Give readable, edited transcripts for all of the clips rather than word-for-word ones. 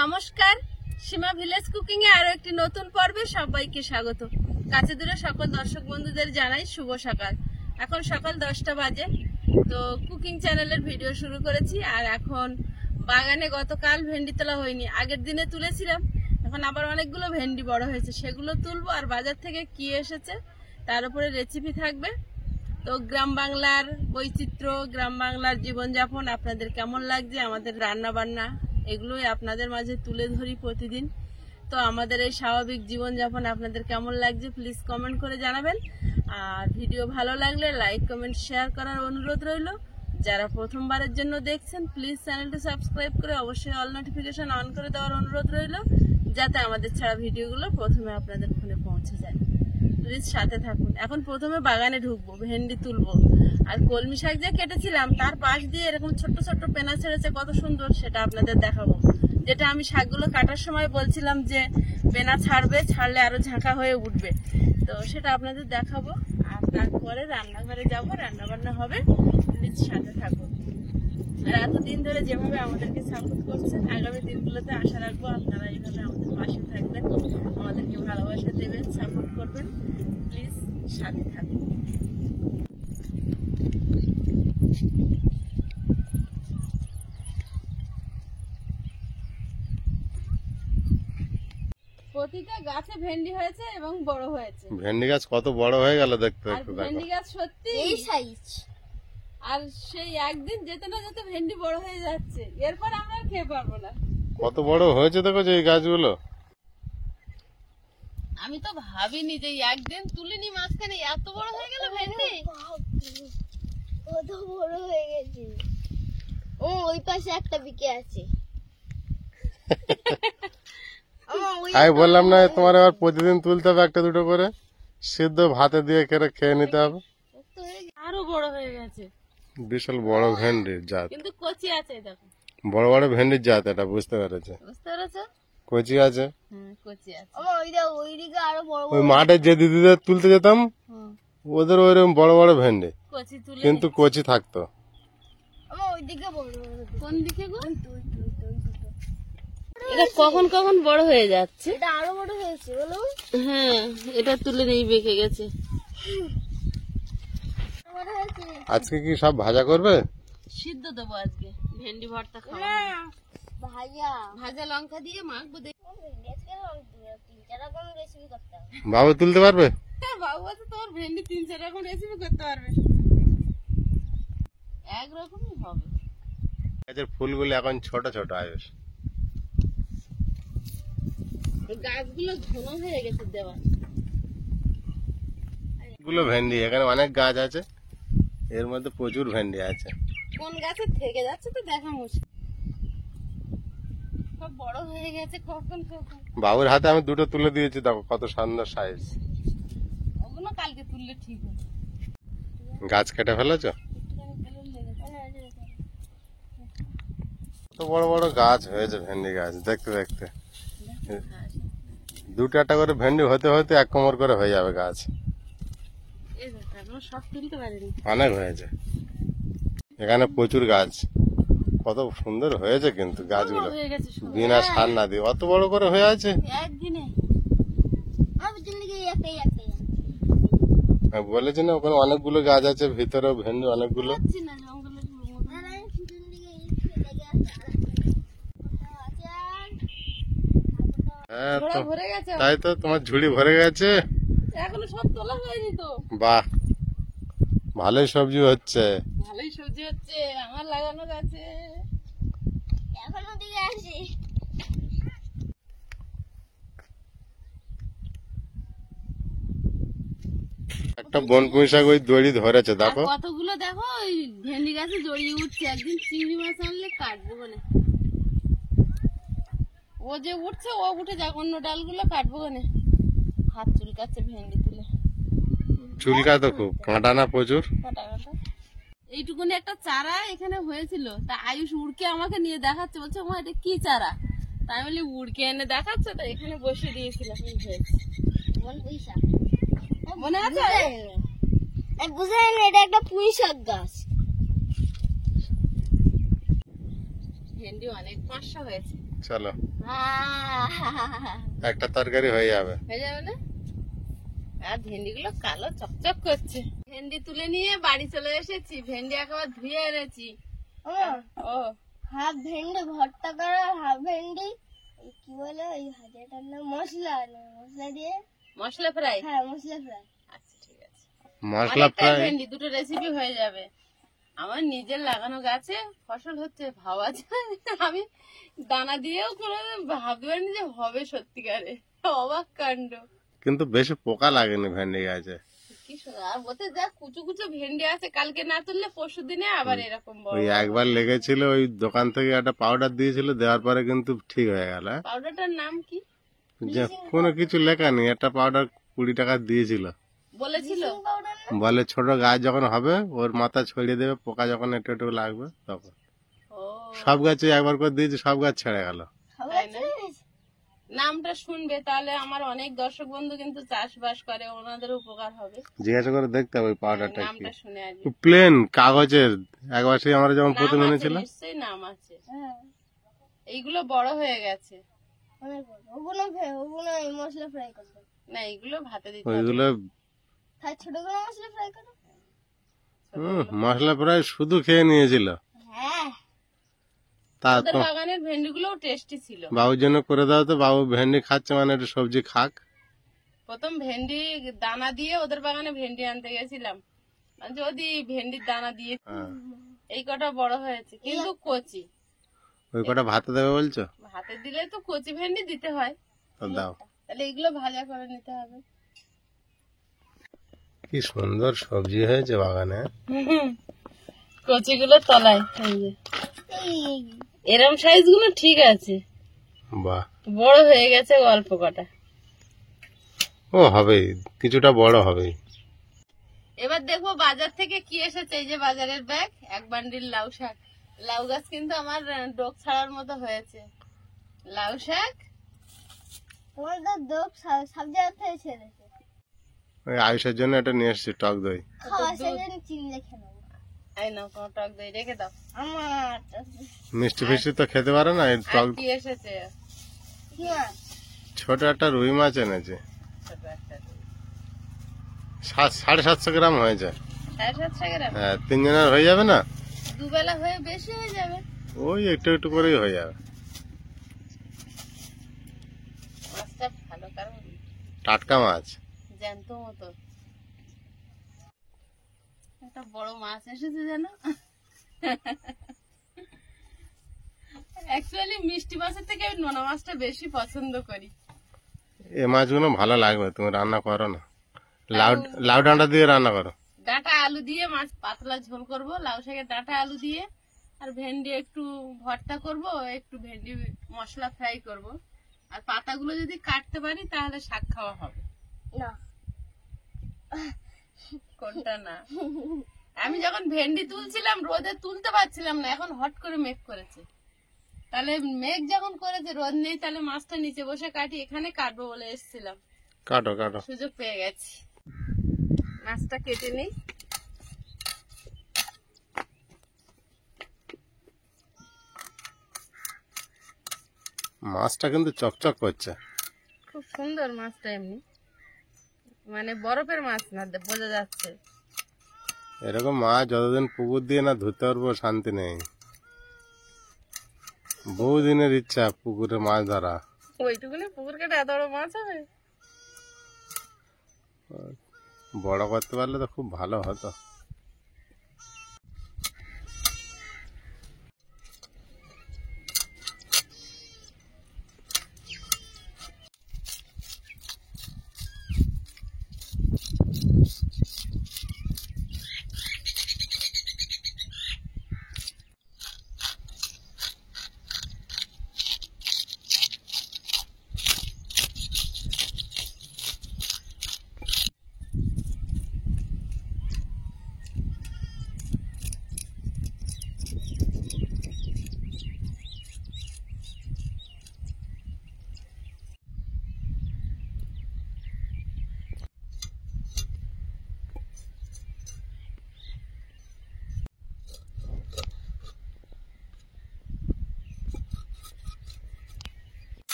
নমস্কার, সীমা village cooking এ আরো একটি নতুন পর্বে সবাইকে স্বাগত। কাছে দূরে সকল দর্শক বন্ধুদের জানাই শুভ সকাল। এখন সকাল 10টা বাজে। তো কুকিং চ্যানেলের ভিডিও শুরু করেছি। আর এখন বাগানে গতকাল ভেন্ডি তোলা হয়নি, আগের দিনে তুলেছিলাম। এখন আবার অনেকগুলো ভেন্ডি বড় হয়েছে, সেগুলো তুলবো। আর বাজার থেকে কি এসেছে তার উপরে রেসিপি থাকবে। তো গ্রাম বাংলার বৈচিত্র্য, গ্রাম বাংলার জীবনযাপন আপনাদের কেমন লাগছে, আমাদের রান্না বান্না এগুলোই আপনাদের মাঝে তুলে ধরি প্রতিদিন। তো আমাদের এই স্বাভাবিক জীবনযাপন আপনাদের কেমন লাগছে প্লিজ কমেন্ট করে জানাবেন। আর ভিডিও ভালো লাগলে লাইক কমেন্ট শেয়ার করার অনুরোধ রইল। যারা প্রথমবারের জন্য দেখছেন প্লিজ চ্যানেলটি সাবস্ক্রাইব করে অবশ্যই অল নোটিফিকেশন অন করে দেওয়ার অনুরোধ রইল, যাতে আমাদের ছাড়া ভিডিওগুলো প্রথমে আপনাদের ফোনে পৌঁছে যায়। প্লিজ সাথে থাকুন। এখন প্রথমে বাগানে ঢুকবো, ভেন্ডি তুলবো। আর কলমি শাক যে কেটেছিলাম তার পাশ দিয়ে এরকম ছোট্ট ছোট্ট পেনা ছেড়েছে, কত সুন্দর, সেটা আপনাদের দেখাবো। যেটা আমি শাকগুলো কাটার সময় বলছিলাম যে পেনা ছাড়বে, ছাড়লে আরো ঝাঁকা হয়ে উঠবে। তো সেটা আপনাদের দেখাবো। আর তারপরে রান্নাঘরে যাব, রান্না বান্না হবে। প্লিজ সাথে থাকুন। আর এতদিন ধরে যেভাবে আমাদেরকে সাপোর্ট করছেন, আগামী দিনগুলোতে আশা রাখবো আপনারা এইভাবে আমাদের পাশে থাকবেন, আমাদেরকে ভালোবাসা দেবেন, সাপোর্ট করবেন। প্লিজ সাথে থাকুন। প্রতিটা গাছে ভেন্ডি হয়েছে এবং বড় হয়েছে। ভেন্ডি গাছ কত বড় হয়ে গেল দেখতে আর ভেন্ডি গাছ সত্যি এই সাইজ। আর সেই একদিন যেতে না যেতে ভেন্ডি বড় হয়ে যাচ্ছে, এরপর আমরা আর খেয়ে পারবো না। কত বড় হয়েছে দেখো যে এই গাছগুলো। আমি তো ভাবিনি যে একদিন তুলিনি, মাঝখানে এত বড় হয়ে গেল ভেন্ডি। কত বড় হয়ে গেছে। ও ওই পাশে একটা বিকে আছে। আমি বললাম না তোমার আবার প্রতিদিন তুলতে হবে একটা দুটো করে, সিদ্ধ ভাতে দিয়ে খেয়ে নিতে হবে। আরো বড় হয়ে গেছে, বিশাল বড় ভেন্ডির জাত, কিন্তু কচি আছে। দেখো বড় বড় ভেন্ডির জাত, এটা বুঝতে পেরেছে। বুঝতে পেরেছো? কচি আছে। কচি আছে। ওইদিকে আরো বড় ওই মাঠে যে দিদিদের তুলতে যেতাম ওদের ওইরকম বড় বড় ভেন্ডি, কচি তুলে কিন্তু কচি থাকতো। ওইদিকে বড় কোন দিকে গো? এটা কখন কখন বড় হয়ে যাচ্ছে। এটা আরো বড় হয়েছে বলো। হ্যাঁ, এটা তুলে নেই, বেঁকে গেছে। আজকে কি সব ভাজা করবে? সিদ্ধ দেবো আজকে, ভেন্ডি ভর্তা খাবো। ভাজা লঙ্কা দিয়ে মাখবো। বাবু তুলতে পারবে? বাবু আছে তোর, ভেন্ডি 3-4 রকম রেসিপি করতে পারবে। একরকমই হবে। গাছের ফুলগুলো এখন ছোট ছোট আয়ুষ, গাছগুলো ঘন হয়ে গেছে দেওয়া। গুলো ভেন্ডি, এখানে অনেক গাছ আছে, এর মধ্যে প্রচুর ভেন্ডি আছে। কোন গাছে থেকে যাচ্ছে তো দেখা মুশকিল। সব বড় হয়ে গেছে কখন কখন। বাবুর হাতে আমি দুটো তুলে দিয়েছি, দেখো কত সুন্দর সাইজ। ওগুলো কালকে তুললে ঠিক হবে। গাছ কেটে ফেলেছ? কত বড় বড় গাছ হয়েছে ভেন্ডি গাছ, দেখতে দেখতে দুটো একটা করে ভেন্ডি হতে হতে এক কোমর করে হয়ে যাবে গাছ। সব তুলতে পারিনি, অনেক হয়েছে এখানে, প্রচুর গাছ। কত সুন্দর হয়েছে কিন্তু গাছগুলো, বিনা সার না দিয়ে অত বড় করে হয়ে আছে একদিনে। আমি বলেছি না ওখানে অনেকগুলো গাছ আছে, ভিতরে ভেন্ডি অনেকগুলো। হ্যাঁ তো তাই তো, তোমার ঝুড়ি ভরে গেছে। এখনো সব তোলা হয়নি তো। বাহ, ভালোই সবজি হচ্ছে। ভালোই সবজি হচ্ছে আমার লাগানো গাছে। এখনো দিকে আসি। একটা বনপুঁই শাক ওই দড়ি ধরেছে দেখো। কতগুলো দেখো ওই ভেন্ডি গাছে জড়িয়ে উঠছে। একদিন চিংড়ি মাছ আনলে কাটবো বলে। ও যে উঠছে ও উঠে যাক, অন্য ডালগুলো কাটবো বলে। হাত চুলকাচ্ছে ভেন্ডি তুলে। চুলকা তো খুব, কাঁটা না প্রচুর। কাটা কাটা। এইটুকুনি একটা চারা এখানে হয়েছিল, তা আয়ুষ উড়কে আমাকে নিয়ে দেখাচ্ছে, বলছে মা এটা কি চারা। তাই বলি উড়কে এনে দেখাচ্ছে, তো এখানে বসে দিয়েছিলাম। মনে আছে? বুঝে এটা একটা পুঁই শাক গাছ। ভেন্ডি অনেক 500 হয়েছে। চলো আহ! একটা তরকারি হয়ে যাবে। হয়ে যাবে না? আর ভেন্ডিগুলো কালো চকচক করছে। ভেন্ডি তুলে নিয়ে বাড়ি চলে এসেছি, ভেন্ডি একেবারে ধুয়ে এনেছি। ও ও হাফ ভেন্ডি ভর্তা করা, হাফ ভেন্ডি এই কি বলে ওই ভাজাটার নাম মশলা মশলা দিয়ে। মশলা ফ্রাই। হ্যাঁ মশলা ফ্রাই। আচ্ছা ঠিক আছে। মশলা অনেকটাই ফ্রাই। ভেন্ডি, দুটো রেসিপি হয়ে যাবে। আমার নিজের লাগানো গাছে ফসল হচ্ছে, ভাবা যায়? আমি দানা দিয়েও কোনোদিন ভাবতে পারিনি যে হবে সত্যিকারে। অবাক কাণ্ড। কিন্তু বেশি পোকা লাগেনি ভেন্ডি গাছে। কি সুন্দর। আর ওতে যা কুচু কুচু ভেন্ডি আছে, কালকে না তুললে পরশু দিনে আবার এরকম বড়। ওই একবার লেগেছিল, ওই দোকান থেকে একটা পাউডার দিয়েছিল, দেওয়ার পরে কিন্তু ঠিক হয়ে গেল। পাউডারটার নাম কি যে কোনো কিছু লেখা নেই, একটা পাউডার 20 টাকা দিয়েছিল। বলেছিল? পাউডার না? বলে ছোট গাছ যখন হবে ওর মাথা ছড়িয়ে দেবে, পোকা যখন একটু একটু লাগবে তখন। ও সব গাছে একবার করে দিয়েছে, সব গাছ ছেড়ে গেল। সবাই তাই না? চলে গেছে? নামটা শুনবে তাহলে, আমার অনেক দর্শক বন্ধু কিন্তু চাষবাস করে, ওনাদের উপকার হবে। জিজ্ঞাসা করে দেখতে হবে ওই পাউডারটা কি। নামটা শুনে আসবে। প্লেন কাগজের, একবার সেই আমরা যখন প্রথম নাম আছে, এনেছিলাম। নিশ্চয়ই নাম আছে। হ্যাঁ এইগুলো বড় হয়ে গেছে অনেক বড়। ওগুলো এই মশলা ফ্রাই করবে। না, এইগুলো ভাতে দিতে হবে। ওইগুলো তাই ছোট করে মশলা ফ্রাই করো। মশলা প্রায় শুধু খেয়ে নিয়েছিল। হ্যাঁ তা ওদের তো বাগানের ভেন্ডিগুলোও টেস্টি ছিল। বাবুর জন্য করে দাও তো, বাবু ভেন্ডি খাচ্ছে মানে একটু সবজি খাক। প্রথম ভেন্ডি দানা দিয়ে ওদের বাগানে ভেন্ডি আনতে গেছিলাম, যদি ভেন্ডির দানা দিয়ে হ্যাঁ। এই কটা বড় হয়েছে কিন্তু কচি। ওই কটা ভাতে দেবে বলছো? হাতে দিলে তো কচি ভেন্ডি দিতে হয়, তো দাও। তাহলে এগুলো ভাজা করে নিতে হবে। কি সুন্দর সবজি হয়েছে বাগানে। কচিগুলো তলায়, এই যে এই এরম সাইজ গুলো ঠিক আছে, বাহ, বড় হয়ে গেছে অল্প কটা। ও হবেই, কিছুটা বড় হবেই। এবার দেখবো বাজার থেকে কি এসেছে। এই যে বাজারের ব্যাগ, এক বান্ডিল লাউ শাক। লাউ গাছ কিন্তু আমার ডোক ছাড়ার মতো হয়েছে। লাউ শাক, তোমার তো দোক সব জায়গা থেকে ছেড়েছে। ওই আয়ুষের জন্য এটা নিয়ে এসেছি, টক দই। খাওয়া সেদিন চিনি রেখে নেবো। এই নাও তোমার টক দই, রেখে দাও। আমার মিষ্টি ফিষ্টি তো খেতে পারে না, এই আর টক। কি এসেছে? কি মাছ? ছোট একটা রুই মাছ এনেছে, ছোট একটা দই। 750 গ্রাম হয়েছে। 750 গ্রাম? হ্যাঁ, 3 জনের হয়ে যাবে না? দুবেলা হয়ে বেশি হয়ে যাবে। ওই একটু একটু করেই হয়ে যাবে। মাছটা ভালো, কারণ টাটকা মাছ। জ্যান্ত মতো। একটা বড় মাছ এসেছে জানো। অ্যাকচুয়ালি মিষ্টি মাছের থেকে আমি নোনা মাছটা বেশি পছন্দ করি। এই মাছগুলো ভালো লাগবে, তুমি রান্না করো না। লাউ ডাঁটা দিয়ে রান্না করো। ডাঁটা আলু দিয়ে মাছ পাতলা ঝোল করব, লাউ শাকের ডাঁটা আলু দিয়ে। আর ভেন্ডি একটু ভর্তা করব, একটু ভেন্ডি মশলা ফ্রাই করব। আর পাতাগুলো যদি কাটতে পারি তাহলে শাক খাওয়া হবে। না কোনটা না? আমি যখন ভেন্ডি তুলছিলাম রোদে তুলতে পারছিলাম না, এখন হট করে মেঘ করেছে। তাহলে মেঘ যখন করেছে, রোদ নেই, তাহলে মাছটা নিচে বসে কাটি। এখানে কাটবো বলে এসেছিলাম, কাটো কাটো। সুযোগ পেয়ে গেছি। মাছটা কেটে নেই। মাছটা কিন্তু চকচক করছে। খুব সুন্দর মাছটা, এমনি মানে বরফের মাছ না, বোঝা যাচ্ছে। এরকম মাছ যতদিন পুকুর দিয়ে না ধরতে পারবো শান্তি নেই। বহুদিনের ইচ্ছা পুকুরে মাছ ধরা। ওইটুকুনি পুকুর কেটে এত বড় মাছ হবে? বড় করতে পারলে তো খুব ভালো হতো।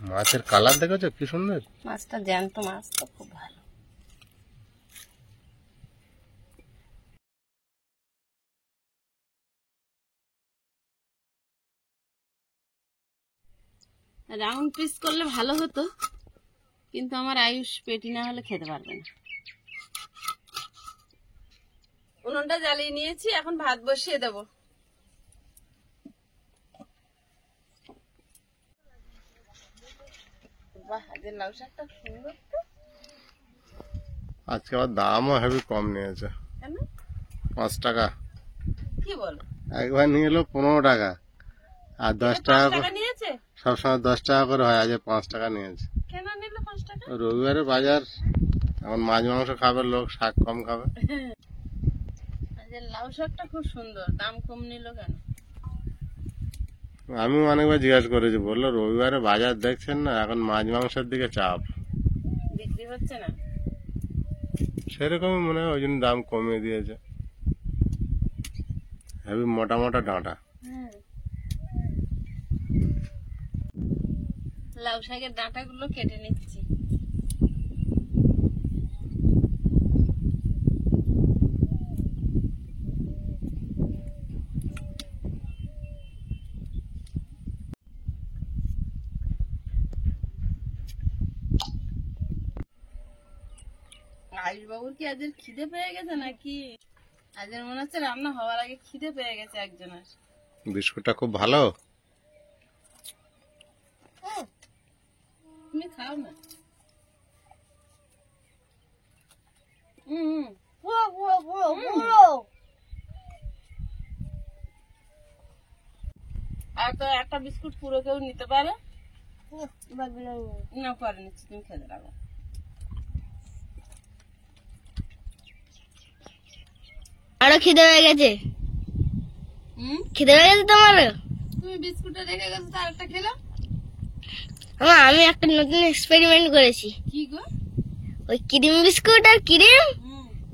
মাছের কালার দেখেছো কি সুন্দর। মাছটা জ্যান্ত মাছ তো খুব ভালো। রাউন্ড পিস করলে ভালো হতো, কিন্তু আমার আয়ুষ পেটি না হলে খেতে পারবে না। উনুনটা জ্বালিয়ে নিয়েছি, এখন ভাত বসিয়ে দেব। বাহ, আজকের লাউ শাকটা সুন্দর তো। আজকে আবার দামও হেভি কম নিয়েছে। কেন? 5 টাকা। কি বলো? একবার নিয়ে এলো 15 টাকা, আর 10 টাকা টাকা নিয়েছে? সবসময় 10 টাকা করে হয়, আজ 5 টাকা নিয়েছে। কেন নিল 5 টাকা? রবিবারে বাজার, এখন মাছ মাংস খাবে লোক, শাক কম খাবে। আজকের লাউ শাকটা খুব সুন্দর, দাম কম নিল কেন? আমি অনেকবার জিজ্ঞাসা করেছি, বললো রবিবারে বাজার দেখছেন না, এখন মাছ মাংসের দিকে চাপ, বিক্রি হচ্ছে না। সেরকমই মনে হয়, ওই জন্য দাম কমিয়ে দিয়েছে। হেবি মোটা মোটা ডাঁটা। লাউ শাকের ডাঁটাগুলো কেটে নিচ্ছি। আয়ুষ বাবুর কি আজের খিদে পেয়ে গেছে নাকি? আজের মনে হচ্ছে রান্না হওয়ার আগে খিদে পেয়ে গেছে একজনের। বিস্কুটটা খুব ভালো। তুমি খাও না। পুরো পুরো পুরো পুরো। আর তো একটা বিস্কুট পুরো কেউ নিতে পারে বাবলা না? পরে নিচ্ছি, তুমি খেতে লাগো। আরো খিদে হয়ে গেছে। খিদে হয়ে গেছে তোমার? তুমি বিস্কুটটা রেখে গেছো, তো আরেকটা খেলো। আমি একটা নতুন এক্সপেরিমেন্ট করেছি। কি গো? ওই ক্রিম বিস্কুট আর ক্রিম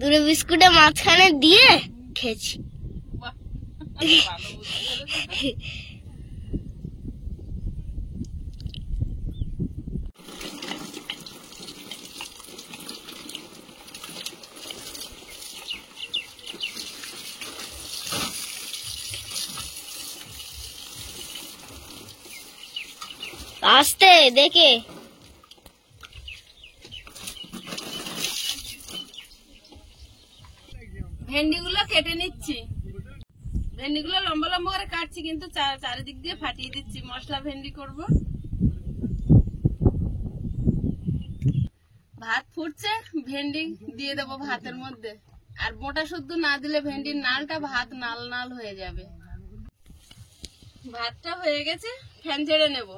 দুটো বিস্কুটের মাঝখানে দিয়ে খেয়েছি। বাহ, ভালো বুদ্ধি করেছো তো। আস্তে দেখে। ভেন্ডিগুলো কেটে নিচ্ছি। ভেন্ডিগুলো লম্বা লম্বা করে কাটছি, কিন্তু চারিদিক দিয়ে ফাটিয়ে দিচ্ছি। মশলা ভেন্ডি করব। ভাত ফুটছে, ভেন্ডি দিয়ে দেবো ভাতের মধ্যে। আর মোটা শুদ্ধ না দিলে ভেন্ডির নালটা ভাত নাল নাল হয়ে যাবে। ভাতটা হয়ে গেছে, ফ্যান ছেড়ে নেব।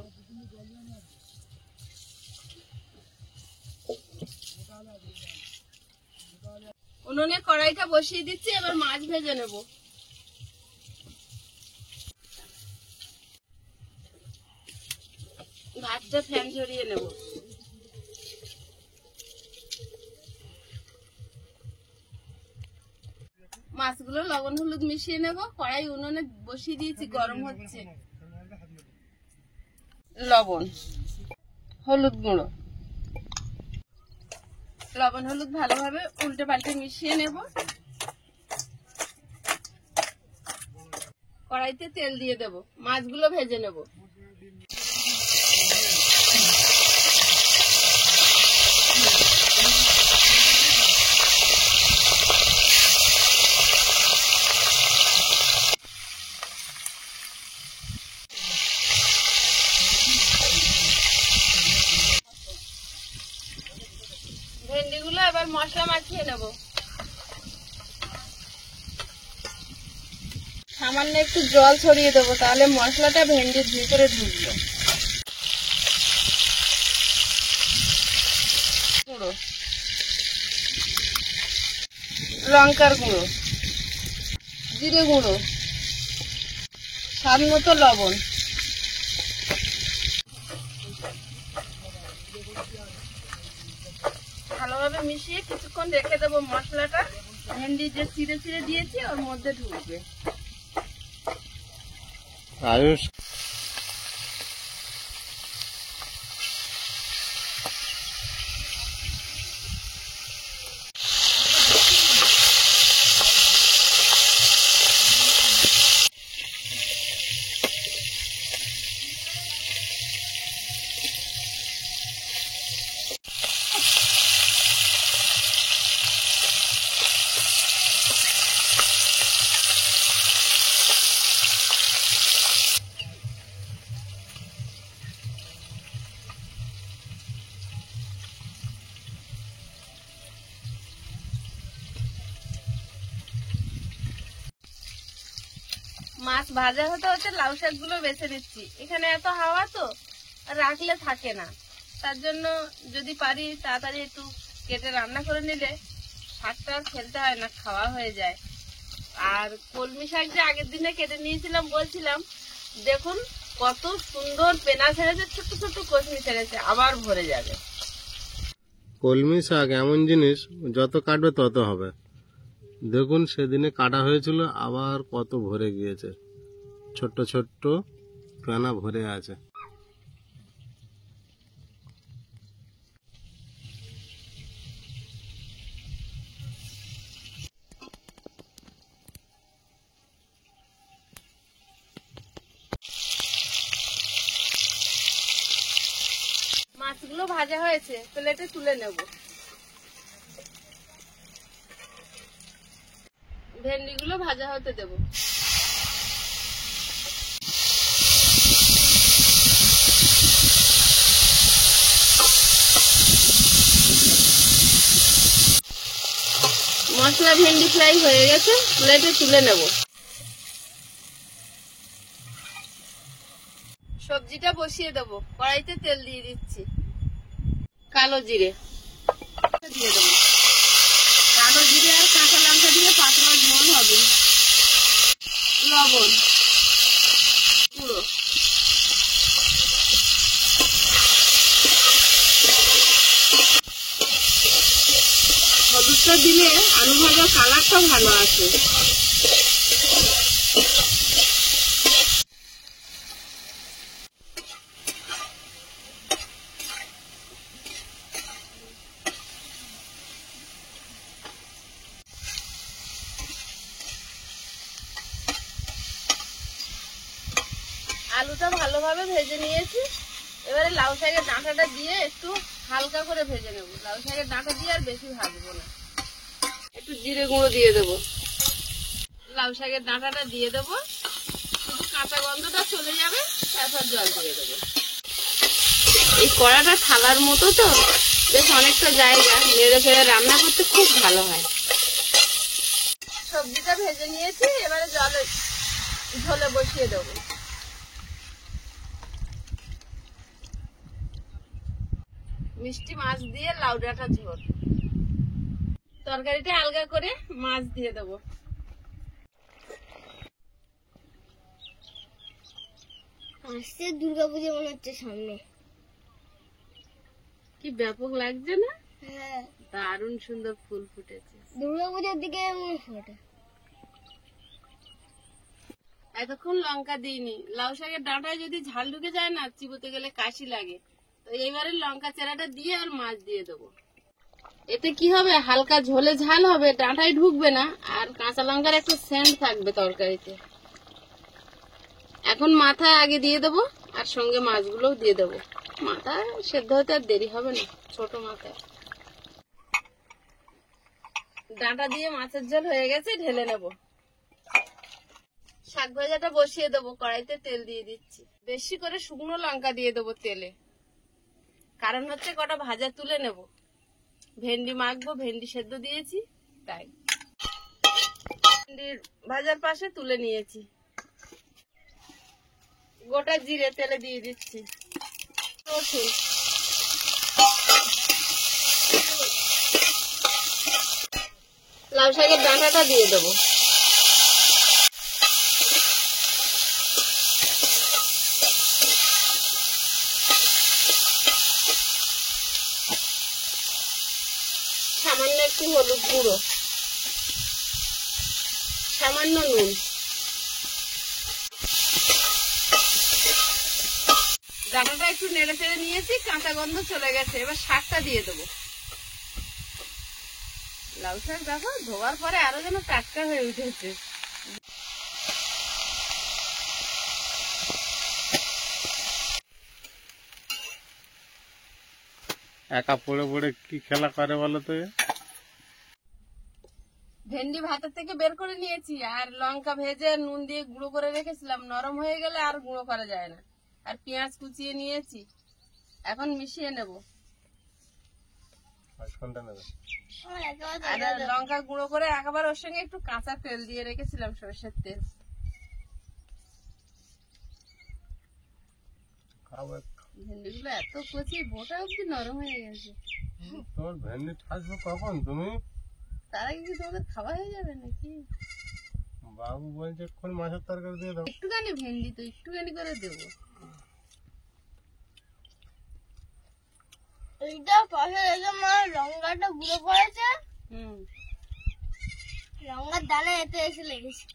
উনুনে কড়াইটা বসিয়ে দিচ্ছি, এবার মাছ ভেজে নেব। ভাতটা ফ্যান ঝরিয়ে নেব। মাছগুলো লবণ হলুদ মিশিয়ে নেব। কড়াই উনুনে বসিয়ে দিয়েছি, গরম হচ্ছে। লবণ, হলুদ গুঁড়ো, লবণ হলুদ ভালোভাবে উল্টে পাল্টে মিশিয়ে নেব। কড়াইতে তেল দিয়ে দেব, মাছগুলো ভেজে নেব। ভেন্ডিগুলো এবার মশলা মাখিয়ে নেব। সামান্য একটু জল ছড়িয়ে দেবো, তাহলে মশলাটা ভেন্ডির ভিতরে ঢুকবে। গুঁড়ো, লঙ্কার গুঁড়ো, জিরে গুঁড়ো, স্বাদ মতো লবণ। ভালোভাবে মিশিয়ে কিছুক্ষণ রেখে দেবো। মশলাটা ভেন্ডি যে চিড়ে চিড়ে দিয়েছি ওর মধ্যে ঢুকবে। আয়ুষ মাছ ভাজা হতে হতে লাউ শাক গুলো বেছে নিচ্ছি। এখানে এত হাওয়া তো রাখলে থাকে না, তার জন্য যদি পারি তাড়াতাড়ি একটু কেটে রান্না করে নিলে শাকটা আর ফেলতে হয় না, খাওয়া হয়ে যায়। আর কলমি শাক যে আগের দিনে কেটে নিয়েছিলাম বলছিলাম, দেখুন কত সুন্দর পেনা ছেড়েছে, ছোট ছোট কচমি ছেড়েছে, আবার ভরে যাবে। কলমি শাক এমন জিনিস যত কাটবে তত হবে। দেখুন সেদিনে কাটা হয়েছিল, আবার কত ভরে গিয়েছে, ছোট্ট ছোট্ট পেনা ভরে আছে। মাছগুলো ভাজা হয়েছে, প্লেটে তুলে নেব। ভেন্ডিগুলো ভাজা হতে দেব। মশলা ভেন্ডি ফ্রাই হয়ে গেছে, প্লেটে তুলে নেব। সবজিটা বসিয়ে দেব, কড়াইতে তেল দিয়ে দিচ্ছি। কালো জিরে দিয়ে দেবো, কালো জিরে আর কাঁচা লঙ্কা দিয়ে পাতলা ঝোল হবে। লবণ পুরো, হলুদটা দিলে আলু ভাজার কালারটা ভালো আসে। আলুটা ভালোভাবে ভেজে নিয়েছি, এবারে লাউ শাকের ডাঁটাটা দিয়ে একটু হালকা করে ভেজে নেব। লাউ শাকের ডাঁটা দিয়ে আর বেশি ভাজবো না। একটু জিরে গুঁড়ো দিয়ে দেবো, লাউ শাকের ডাঁটাটা দিয়ে দেবো, শুধু কাঁচা গন্ধটা চলে যাবে, তারপর জল দিয়ে দেবো। এই কড়াটা থালার মতো তো, বেশ অনেকটা জায়গা, নেড়ে ফেড়ে রান্না করতে খুব ভালো হয়। সবজিটা ভেজে নিয়েছি, এবারে ঝোলে বসিয়ে দেবো। মিষ্টি মাছ দিয়ে লাউ ডাঁটা ঝোল। তরকারিটা আলগা করে মাছ দিয়ে দেবো। আসছে দুর্গাপুজো মনে হচ্ছে সামনে। কি ব্যাপক লাগছে না? হ্যাঁ, দারুণ সুন্দর ফুল ফুটেছে। দুর্গাপুজোর দিকে মনে ফোটে। এতক্ষণ লঙ্কা দিইনি, লাউ শাকের ডাঁটায় যদি ঝাল ঢুকে যায় না, চিবোতে গেলে কাশি লাগে, তো এইবারে লঙ্কা চেরাটা দিয়ে আর মাছ দিয়ে দেবো। এতে কি হবে, হালকা ঝোলে ঝাল হবে, ডাঁটায় ঢুকবে না, আর কাঁচা লঙ্কার একটু সেন্ট থাকবে তরকারিতে। এখন মাথা আগে দিয়ে দেবো, আর সঙ্গে মাছগুলোও দিয়ে দেবো। মাথা সেদ্ধ হতে আর দেরি হবে না, ছোট মাথা। ডাঁটা দিয়ে মাছের ঝোল হয়ে গেছে, ঢেলে নেব। শাক ভাজাটা বসিয়ে দেবো, কড়াইতে তেল দিয়ে দিচ্ছি। বেশি করে শুকনো লঙ্কা দিয়ে দেবো তেলে, কারণ হচ্ছে কটা ভাজা তুলে নেব। ভেন্ডি মাখবো, ভেন্ডি সেদ্ধ দিয়েছি তাই। ভেন্ডির ভাজার পাশে তুলে নিয়েছি। গোটা জিরে তেলে দিয়ে দিচ্ছি। রসুন, লাউ শাকের ডাঁটাটা দিয়ে দেবো। সামান্য একটু হলুদ গুঁড়ো, সামান্য নুন। ডাঁটাটা একটু নেড়ে চেড়ে নিয়েছি, কাঁচা গন্ধ চলে গেছে, এবার শাকটা দিয়ে দেবো। লাউ শাক দেখো ধোয়ার পরে আরো যেন টাটকা হয়ে উঠেছে। একা পড়ে পড়ে কি খেলা করে বলো তো? ভেন্ডি ভাতের থেকে বের করে নিয়েছি, আর লঙ্কা ভেজে নুন দিয়ে গুঁড়ো করে রেখেছিলাম, নরম হয়ে গেলে আর গুঁড়ো করা যায় না। আর পেঁয়াজ কুচিয়ে নিয়েছি, এখন মিশিয়ে নেব। আর লঙ্কা গুঁড়ো করে একবার ওর সঙ্গে একটু কাঁচা তেল দিয়ে রেখেছিলাম, সরষের তেল। খাবো একটু। ভেন্ডিগুলো এত কচি, বোটা অব্দি নরম হয়ে গেছে। তোমার ভেন্ডি আসবো কখন তুমি? তার আগে কি তোমাদের খাওয়া হয়ে যাবে নাকি? বাবু বলছে এক্ষুনি মাছের তরকারি দিয়ে দাও। একটুখানি ভেন্ডি তো একটুখানি করে দেবো। এইটা পাশে রেখে মা লঙ্কাটা গুঁড়ো করেছে, হুম, লঙ্কার দানা এতে এসে লেগেছে।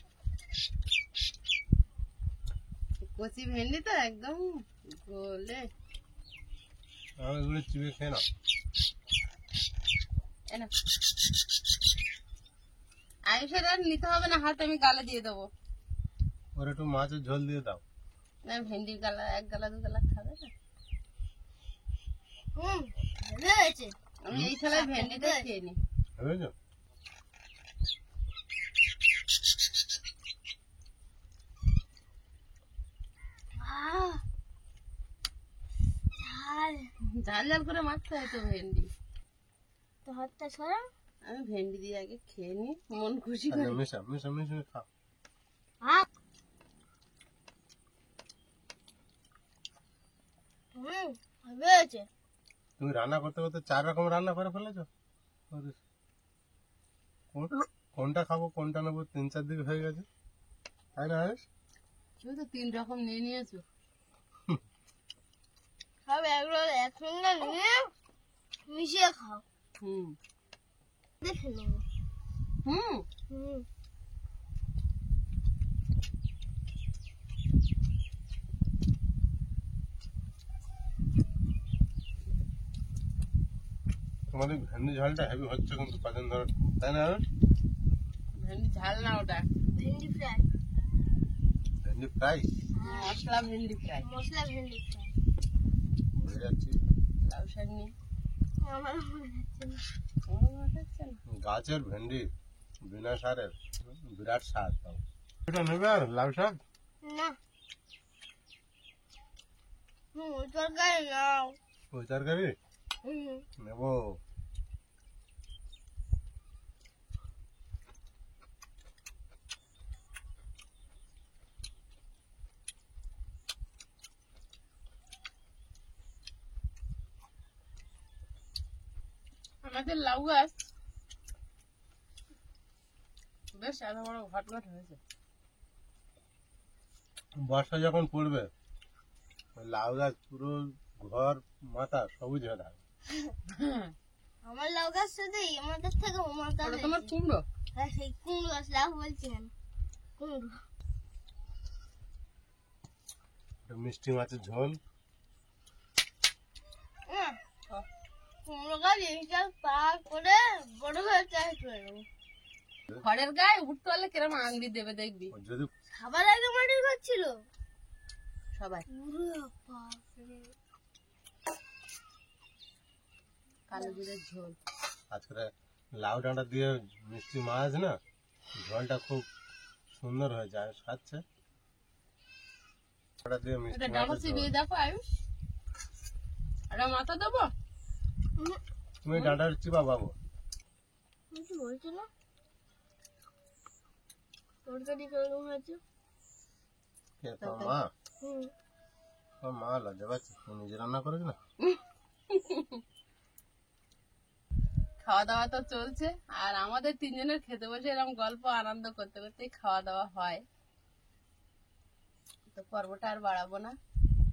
কচি ভেন্ডি তো একদম গলে। আমি এগুলো চিবিয়ে খেয়ে নাও। এই নাও। আয়ুষের আর নিতে হবে না হাত, আমি গালে দিয়ে দেবো। ওর একটু মাছের ঝোল দিয়ে দাও। না ভেন্ডির গালা, এক গালা দু গালা খাবে না। ভালো হয়েছে। আমি এই থালায় ভেন্ডিটা খেয়ে নি। বুঝেছো? আহ, ঝাল। ঝাল ঝাল করে মাখতে হয় তো ভেন্ডি। তো হাতটা সরা। আমি ভেন্ডি দিয়ে আগে খেয়ে নি, মন খুশি করে। আচ্ছা, মিশা মিশা মিশা খাও। ভালো হয়েছে। তুমি রান্না করতে করতে 4 রকম রান্না করে ফেলেছো। ওরে, কোনটা খাবো কোনটা নেবো 3-4 দিন হয়ে গেছে, তাই না আয়ুষ? তুমি তো 3 রকম নিয়ে নিয়েছো। সব এগুলো একসঙ্গে নিয়ে মিশিয়ে খাও। হুম দেখে নেবো। হুম। হুম। তোমাদের ভেন্ডি ঝালটা হেভি হচ্ছে কিন্তু কদিন ধরে, তাই না আয়ুষ? ভেন্ডি ঝাল না ওটা, ভেন্ডি ফ্রাই। ভেন্ডি ফ্রাই মশলা ভেন্ডি ফ্রাই। মশলা ভেন্ডি ফ্রাই। ভুলে যাচ্ছি। লাউ শাক নিয়ে আমার মনে যাচ্ছে না। আমার মনে হচ্ছে না। গাছের ভেন্ডি বিনা সারের বিরাট স্বাদ পাও। এটা নেবে আর লাউ শাক? না। ওই তরকারি নাও। ওই তরকারি হুম। নেবো। আমাদের লাউ গাছ বেশ এত বড় ঘট ঘট হয়েছে। বর্ষা যখন পড়বে ওই লাউ গাছ পুরো ঘর মাথা সবুজ হয়ে থাকবে। আমার লাউ গাছ শুধু আমাদের থেকে মাথা ওটা তোমার কুমড়ো। হ্যাঁ সেই কুমড়ো গাছ লাউ বলছি কেন? কুমড়ো। একটা মিষ্টি মাছের ঝোল। কুমড়ো গাছ এইসব পা করে বড় হয়ে চাষ করে দেবো। খড়ের গায়ে উঠতে হলে কিরম আংড়ি দেবে দেখবি ও যদি খাবার আগে মাটির গাছ ছিল সবাই। কালো জিরের ঝোল। আজকে লাউ ডাঁটা দিয়ে মিষ্টি মাছ না, ঝোলটা খুব সুন্দর হয়েছে। আয়ুষ খাচ্ছে ওটা দিয়ে এটা মিষ্টি ডাবল মাছের ঝোল। চিবিয়ে দেখো আয়ুষ। এটা মাথা দেবো। তুমি ডাঁটার চিবা বাবু। কিছু বলছো না? তরকারি কেরকম হয়েছে? কে তোমার মা? হুম। তোমার মা লজ্জা পাচ্ছে, তুমি নিজে রান্না করেছো না? খাওয়া দাওয়া তো চলছে, আর আমাদের 3 জনের খেতে বসে এরকম গল্প আনন্দ করতে করতেই খাওয়া দাওয়া হয়। তো পর্বটা আর বাড়াবো না।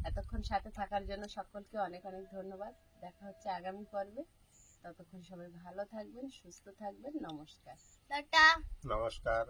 এতক্ষণ সাথে থাকার জন্য সকলকে অনেক অনেক ধন্যবাদ। দেখা হচ্ছে আগামী পর্বে। ততক্ষণ সবাই ভালো থাকবেন, সুস্থ থাকবেন। নমস্কার। টাটা। নমস্কার।